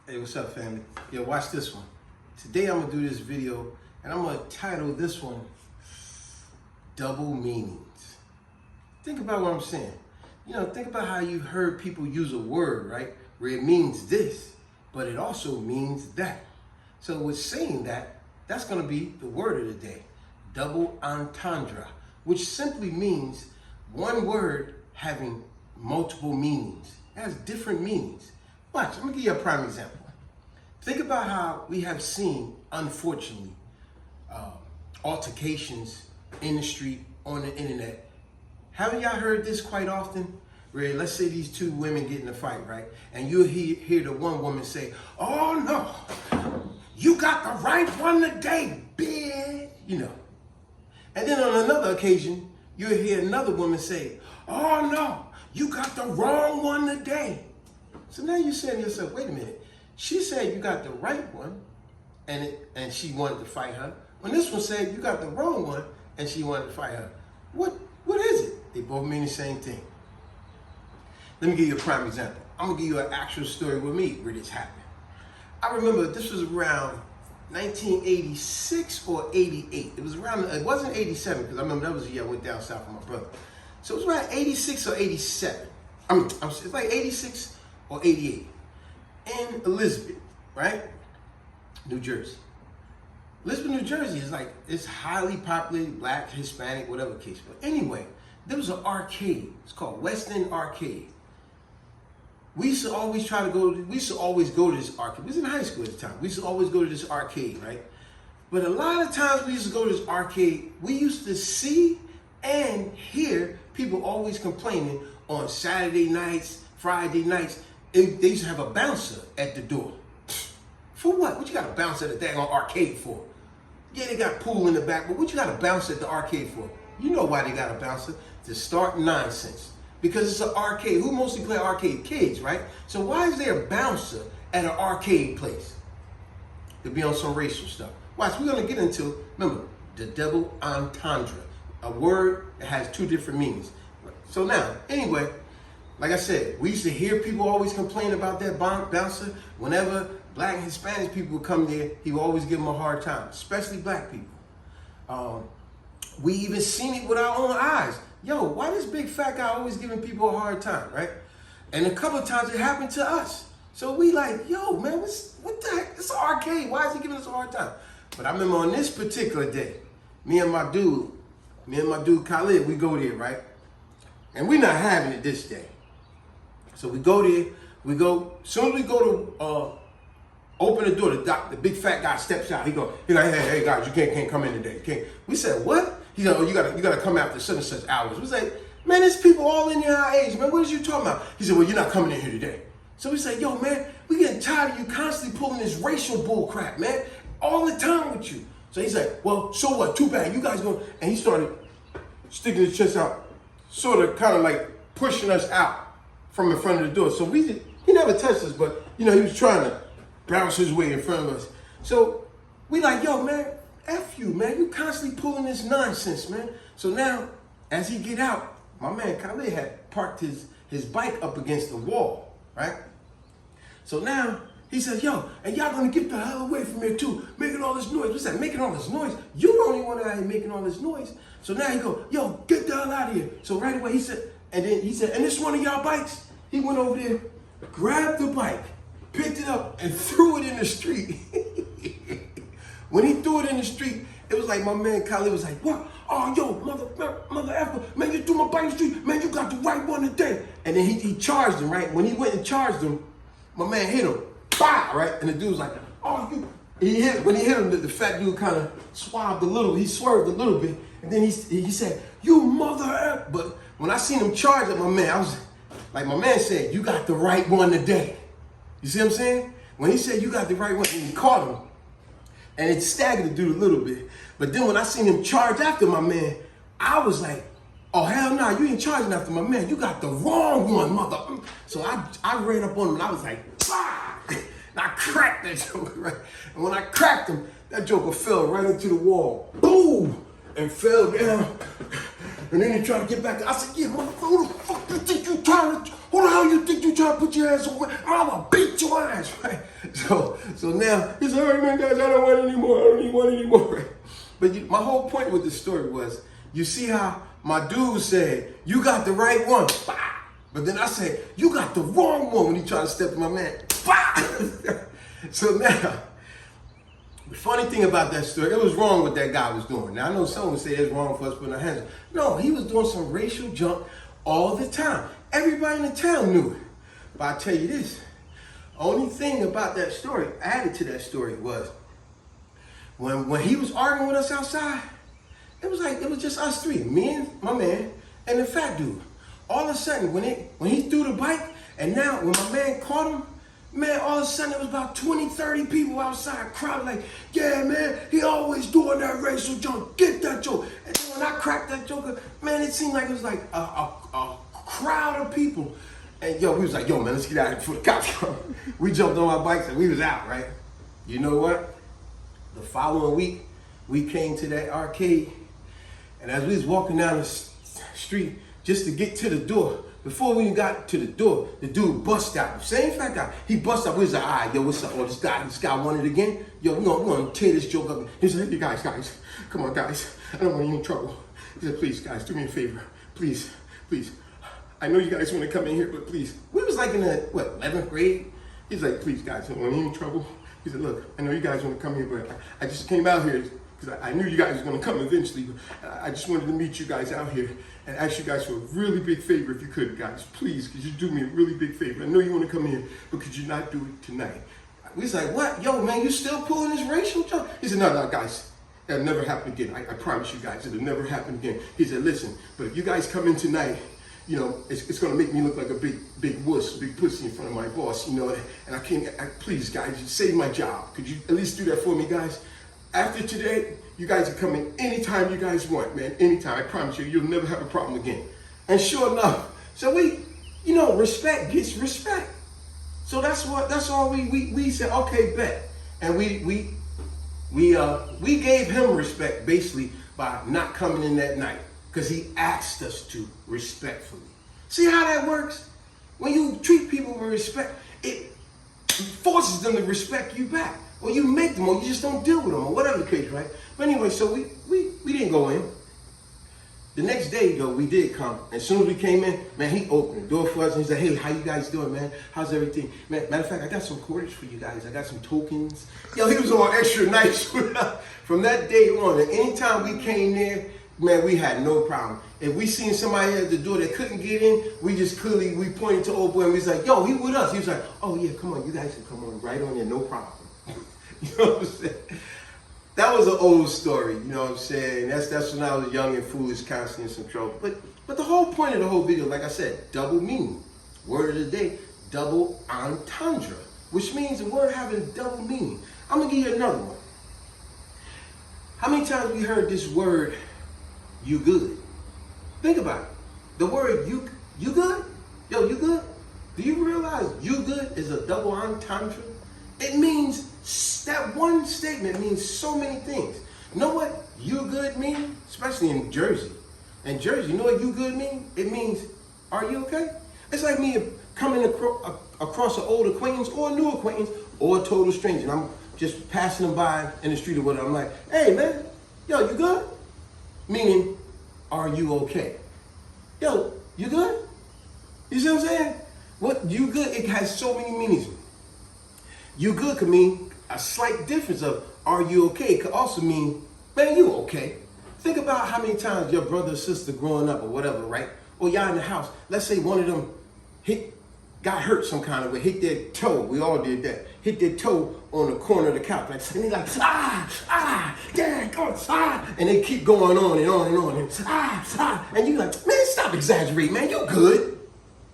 Hey, what's up, family? Yo, watch this one. Today I'm gonna do this video and I'm gonna title this one Double Meanings. Think about what I'm saying. Think about how you've heard people use a word, right? Where it means this, but it also means that. So with saying that, that's gonna be the word of the day. Double entendre, which simply means one word having multiple meanings. It has different meanings. Watch, let me give you a prime example. Think about how we have seen, unfortunately, altercations in the street, on the internet. Haven't y'all heard this quite often? Where let's say these two women get in a fight, right? And you'll hear the one woman say, "Oh no, you got the right one today, bitch." And then on another occasion, you'll hear another woman say, "Oh no, you got the wrong one today." So now you're saying to yourself, wait a minute. She said you got the right one, and she wanted to fight her. When this one said you got the wrong one, and she wanted to fight her. What is it? They both mean the same thing. Let me give you a prime example. I'm gonna give you an actual story with me where this happened. I remember this was around 1986 or 88. It wasn't 87, because I remember that was the year I went down south with my brother. So it was around 86 or 87. It's like 86 or 88 in Elizabeth, right? New Jersey. Elizabeth, New Jersey it's highly populated, black, Hispanic, whatever case. But anyway, there was an arcade. It's called West End Arcade. We used to always go to this arcade. We was in high school at the time. We used to always go to this arcade, right? But a lot of times we used to go to this arcade, we used to see and hear people always complaining on Saturday nights, Friday nights. They used to have a bouncer at the door. For what? What you got a bouncer at the dang arcade for? Yeah, they got pool in the back, but what you got a bouncer at the arcade for? You know why they got a bouncer? To start nonsense. Because it's an arcade. Who mostly play arcade? Kids, right? So why is there a bouncer at an arcade place? To be on some racial stuff. Watch, we're gonna get into, remember, the double entendre. A word that has two different meanings. So now, anyway, like I said, we used to hear people always complain about that bouncer. Whenever black and Hispanic people would come there, he would always give them a hard time, especially black people. We even seen it with our own eyes. Yo, why this big fat guy always giving people a hard time, right? And a couple of times it happened to us. So we like, yo, man, what the heck? It's an arcade. Why is he giving us a hard time? But I remember on this particular day, me and my dude Khalid, we go there, right? And we're not having it this day. So we go there, as soon as we go to open the door, the big fat guy steps out. He's like, hey guys, you can't come in today. You can't. We said, what? He's like, oh, you gotta come after such and such hours. We say, man, there's people all in your age, man. What is you talking about? He said, well, you're not coming in here today. So we say, yo, man, we getting tired of you constantly pulling this racial bull crap, man, all the time with you. So he's like, well, so what? Too bad. You guys go. And he started sticking his chest out, sort of kind of like pushing us out from in front of the door. So he never touched us, but he was trying to bounce his way in front of us. So we like, yo, man, F you, man. You constantly pulling this nonsense, man. So now, as he get out, my man Khalid had parked his bike up against the wall, right? So now he says, yo, and y'all gonna get the hell away from here too, making all this noise. What's that, making all this noise? You the only one out here making all this noise. So now he go, yo, get the hell out of here. So right away he said, and this one of y'all bikes? He went over there, grabbed the bike, picked it up, and threw it in the street. When he threw it in the street, it was like my man Khalid was like, what? Oh, yo, mother effer, man, you threw my bike in the street. Man, you got the right one today. And then he charged him, right? When he went and charged him, my man hit him. Bah, right? And the dude was like, oh, you. When he hit him, the fat dude kind of swerved a little bit. And then he said, you mother effer. But when I seen him charge at my man, I was like, my man said, you got the right one today. You see what I'm saying? When he said you got the right one, and he caught him, and it staggered the dude a little bit. But then when I seen him charge after my man, I was like, oh, hell no, you ain't charging after my man. You got the wrong one, mother. So I ran up on him, and I was like, bah! And I cracked that joker, right? And when I cracked him, that joker fell right into the wall. Boom! And fell down. And then he tried to get back. I said, yeah, motherfucker, who the fuck you think you trying to, who the hell you think you trying to put your ass over? I'm gonna beat your ass, right? So now, he's like, all right, man, guys, I don't want it anymore. I don't even want it anymore, right? But my whole point with this story was, you see how my dude said, you got the right one. Bah! But then I said, you got the wrong one when he tried to step to my man. Bah! So now, the funny thing about that story, it was wrong what that guy was doing. Now, I know someone would say it's wrong for us putting our hands up. No, he was doing some racial junk all the time. Everybody in the town knew it. But I tell you this, only thing about that story, added to that story, was when he was arguing with us outside, it was just us three, me and my man and the fat dude. All of a sudden, when he threw the bike, and now when my man caught him, man, all of a sudden it was about 20, 30 people outside crowding like, yeah, man, he always doing that racial joke. Get that joke. And then when I cracked that joke, man, it seemed like it was like a crowd of people. And we was like, yo, man, let's get out of here before the cops come. We jumped on our bikes and we was out, right? You know what? The following week, we came to that arcade, and as we was walking down the street just to get to the door, before we even got to the door, the dude bust out. Same fat guy. He bust out. We was like, all right, yo, what's up? Oh, this guy wanted it again. Yo, we're gonna tear this joke up. He said, hey, guys, come on, guys. I don't want you in trouble. He said, please, guys, do me a favor. Please. I know you guys want to come in here, but please. We was like in the, 11th grade? He's like, please, guys, I don't want you in trouble. He said, look, I know you guys want to come here, but I just came out here because I knew you guys were going to come eventually. But I just wanted to meet you guys out here and ask you guys for a really big favor if you could, guys. Please, could you do me a really big favor? I know you want to come here, but could you not do it tonight? We was like, what? Yo, man, you still pulling this racial joke? He said, no, guys. That'll never happen again. I promise you guys, it'll never happen again. He said, listen, but if you guys come in tonight, you know, it's gonna make me look like a big wuss, big pussy in front of my boss, you know, and I can't, please guys, you save my job. Could you at least do that for me, guys? After today, you guys are coming anytime you guys want, man, anytime. I promise you, you'll never have a problem again. And sure enough, so we, you know, respect gets respect. So that's all we said, okay, bet. And we gave him respect basically by not coming in that night, because he asked us to respectfully. See how that works? When you treat people with respect, it forces them to respect you back. Or you make them, or you just don't deal with them, or whatever the case, right? But anyway, so we didn't go in. The next day, though, we did come. As soon as we came in, man, he opened the door for us and he said, hey, how you guys doing, man? How's everything? Man, matter of fact, I got some quarters for you guys. I got some tokens. Yo, he was all extra nice with us. From that day on, and anytime we came there, man, we had no problem. If we seen somebody at the door that couldn't get in, we pointed to old boy and we was like, yo, he with us. He was like, oh yeah, come on, you guys can come on right on in, no problem. You know what I'm saying? That was an old story, you know what I'm saying? That's when I was young and foolish, constantly in some trouble. But the whole point of the whole video, like I said, double meaning. Word of the day, double entendre, which means the word having double meaning. I'm gonna give you another one. How many times we heard this word, you good? Think about it. The word you good? Yo, you good? Do you realize you good is a double entendre? It means, that one statement means so many things. You know what you good mean? Especially in Jersey. In Jersey, you know what you good mean? It means, are you okay? It's like me coming across an old acquaintance or a new acquaintance or a total stranger. And I'm just passing them by in the street or whatever. I'm like, hey man, yo, you good? Meaning, are you okay? Yo, you good? You see what I'm saying? What you good, it has so many meanings. You good could mean a slight difference of are you okay? It could also mean, man, you okay. Think about how many times your brother or sister growing up or whatever, right? Or y'all in the house, let's say one of them got hurt some kind of way, hit their toe, we all did that, hit their toe on the corner of the couch, like, and they like, dang, and they keep going on and on and on, and and you like, man, stop exaggerating, man, you good.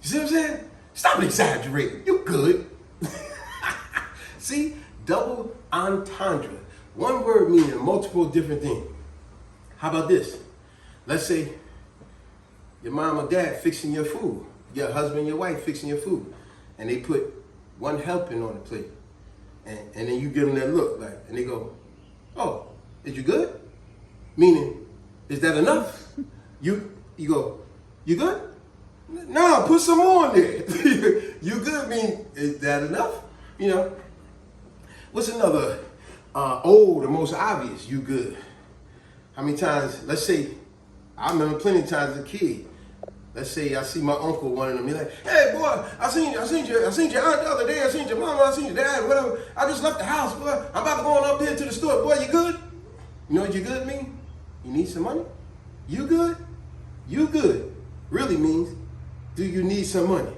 You see what I'm saying? Stop exaggerating, you good. See, double entendre. One word meaning multiple different things. How about this? Let's say your mom or dad fixing your food, your husband, your wife fixing your food, and they put one helping on the plate, and then you give them that look, like, and they go, "Oh, is you good?" Meaning, is that enough? You You go, you good? No, put some more in there. You good mean, is that enough? You know, what's another the most obvious, you good? How many times, let's say, I remember plenty of times as a kid. Let's say I see my uncle, one of them, he's like, hey boy, I seen your aunt the other day, I seen your mama, I seen your dad, whatever. I just left the house, boy. I'm about to go on up there to the store. Boy, you good? You know what you good mean? You need some money? You good? You good really means, do you need some money?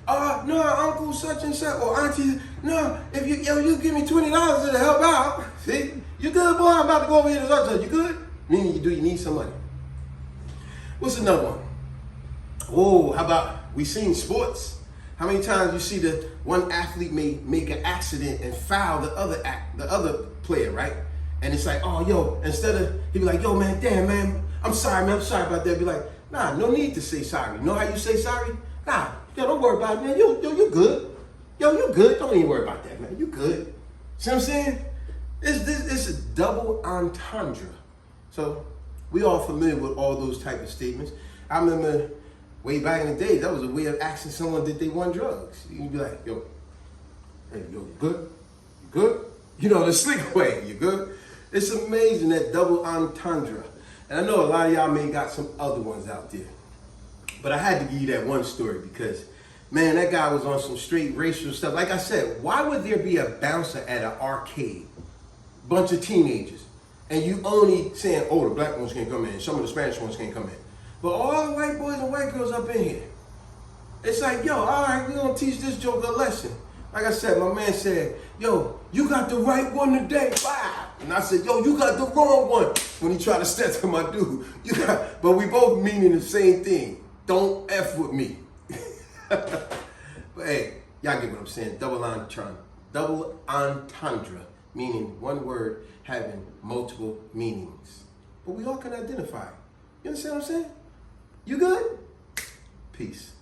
No, uncle such and such, or auntie, no, if you give me $20 to help out. See? You good, boy? I'm about to go over here to such and such. You good? Meaning do you need some money? What's another one? Oh, how about we seen sports? How many times you see the one athlete may make an accident and foul the other player, right? And it's like, oh, yo, instead of, he be like, yo, man, damn, man, I'm sorry about that. Be like, nah, no need to say sorry. You know how you say sorry? Nah, yo, don't worry about it, man. Yo, you good. Yo, you good. Don't even worry about that, man. You good. See what I'm saying? It's a double entendre. So we all familiar with all those type of statements. I remember way back in the day, that was a way of asking someone did they want drugs. You'd be like, yo, hey, yo, you good? You good? You know, the slick way, you good? It's amazing, that double entendre. And I know a lot of y'all may got some other ones out there. But I had to give you that one story because, man, that guy was on some straight racial stuff. Like I said, why would there be a bouncer at an arcade? Bunch of teenagers. And you only saying, oh, the black ones can't come in. Some of the Spanish ones can't come in. But all the white boys and white girls up in here. It's like, yo, all right, we're going to teach this joke a lesson. Like I said, my man said, yo, you got the right one today. Wow. And I said, yo, you got the wrong one. When he tried to step to my dude. But we both meaning the same thing. Don't F with me. But hey, y'all get what I'm saying. Double entendre, meaning one word having multiple meanings. But we all can identify. You understand what I'm saying? You good? Peace.